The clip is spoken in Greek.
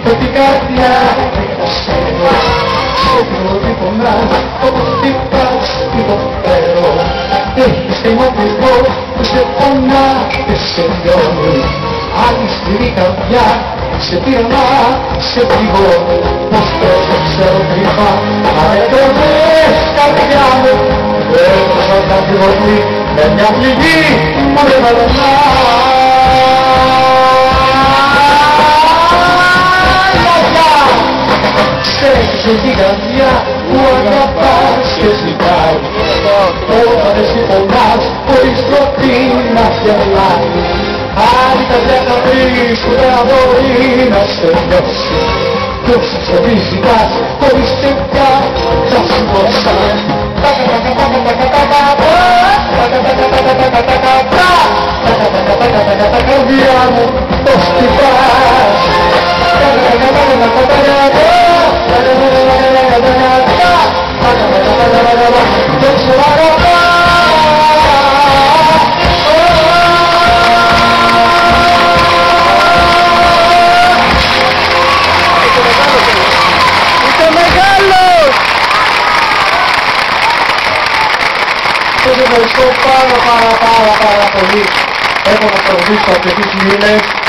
με την καρδιά σε πρώτη πονά όπως χτυπάς υποφέρω έχεις θυμωτικό που σε πονά και σε λιώνει άλλη σκληρή καρδιά σε πειρανά, σε πληγώνει πως τόσο ξέρω κρυφά αν έτρωγες καρδιά μου έφτασα να πληγωθεί με μια πληγή που δεν βαρενά. Ξέρεις την καρδιά που αγαπάς και ζητάει όταν εσύ πονάς χωρίς τροπή να γελάει άλλη καρδιά θα βρεις που δεν μπορεί να σε νιώσει κι όσο ψωμί ζητάς χωρίς παιδιά θα σου δώσα τα καρδιά μου πως χτυπάς Σας ευχαριστώ πάρα πολύ. Έχω να προωθήσω αρκετούς μήνες.